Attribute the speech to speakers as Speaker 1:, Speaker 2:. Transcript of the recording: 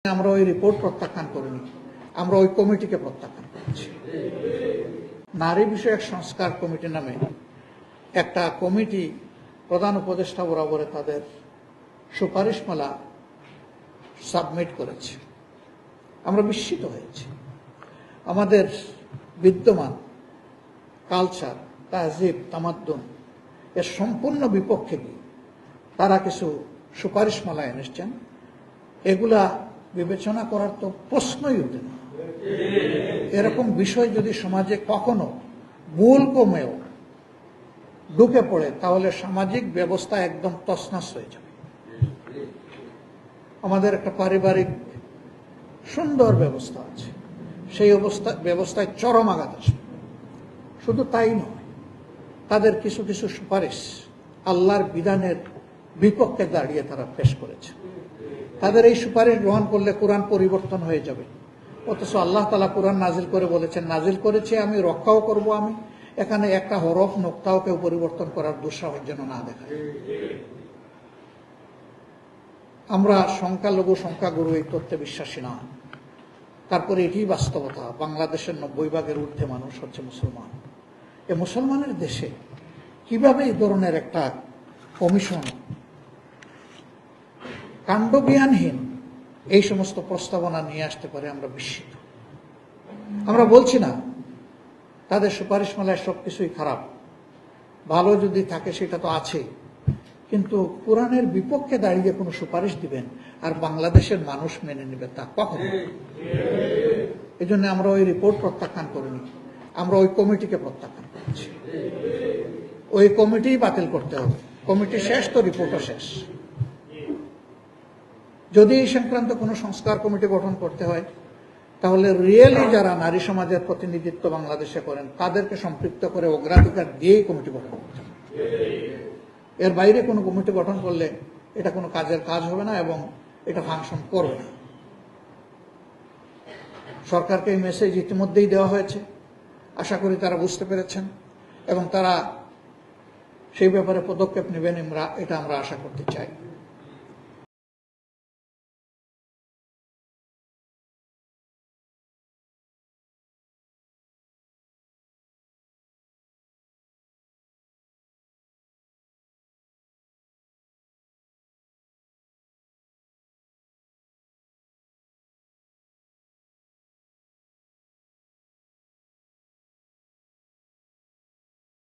Speaker 1: আমরা ওই রিপোর্ট প্রত্যাখ্যান করিনি, আমরা ওই কমিটিকে প্রত্যাখ্যান করেছি। নারী বিষয়ক সংস্কার কমিটি নামে একটা কমিটি প্রধান উপদেষ্টা বরাবরে তাদের সুপারিশমালা সাবমিট করেছে। আমরা বিস্মিত হয়েছি। আমাদের বিদ্যমান কালচার, তাহজিব, তামাদ্দুন এর সম্পূর্ণ বিপক্ষে গিয়ে তারা কিছু সুপারিশমালা এনেছেন। এগুলা বিবেচনা করার তো প্রশ্নই ওঠে না। এরকম বিষয় যদি সমাজে কখনো ভুল কমেও ঢুকে পড়ে তাহলে সামাজিক ব্যবস্থা একদম তছনছ হয়ে যাবে। আমাদের একটা পারিবারিক সুন্দর ব্যবস্থা আছে, সেই ব্যবস্থায় চরম আঘাত আসবে। শুধু তাই নয়, তাদের কিছু কিছু সুপারিশ আল্লাহর বিধানের বিপক্ষে দাঁড়িয়ে তারা পেশ করেছে। তাদের এই সুপারিশ গ্রহণ করলে কোরআন পরিবর্তন হয়ে যাবে, অথচ আল্লাহ তাআলা কোরআন নাজিল করে বলেছেন, নাজিল করেছে আমি, রক্ষাও করব আমি। এখানে একটা হরফ নোক্তাও কেউ পরিবর্তন করার দুঃসাহস যেন না দেখায়। আমরা সংখ্যালঘু সংখ্যাগুরু এই তথ্যে বিশ্বাসী না। তারপরে এটি বাস্তবতা, বাংলাদেশের 90% ঊর্ধ্বে মানুষ হচ্ছে মুসলমান। এ মুসলমানের দেশে কিভাবে এই ধরনের একটা কমিশন কাণ্ডজ্ঞানহীন এই সমস্ত প্রস্তাবনা নিয়ে আসতে পারে, আমরা বিস্মিত। আমরা বলছি না তাদের সুপারিশমালায় সবকিছুই খারাপ, ভালো যদি থাকে সেটা তো আছে, কিন্তু কোরআনের বিপক্ষে দাঁড়িয়ে কোনো সুপারিশ দিবেন আর বাংলাদেশের মানুষ মেনে নেবে তা কখনো। এই জন্য আমরা ওই রিপোর্ট প্রত্যাখ্যান করিনি, আমরা ওই কমিটিকে প্রত্যাখ্যান করেছি। ওই কমিটি বাতিল করতে হবে। কমিটি শেষ তো রিপোর্টও শেষ। যদি এই সংক্রান্ত কোনো সংস্কার কমিটি গঠন করতে হয় তাহলে রিয়েলি যারা নারী সমাজের প্রতিনিধিত্ব বাংলাদেশে করেন তাদেরকে সম্পৃক্ত করে অগ্রাধিকার দিয়েই কমিটি গঠন করতে হবে। এর বাইরে কোনো কমিটি গঠন করলে এটা কোনো কাজের কাজ হবে না এবং এটা ফাংশন করবে না। সরকারকে এই মেসেজ ইতিমধ্যেই দেওয়া হয়েছে, আশা করি তারা বুঝতে পেরেছেন এবং তারা সেই ব্যাপারে পদক্ষেপ নেবেন, এটা আমরা আশা করতে চাই।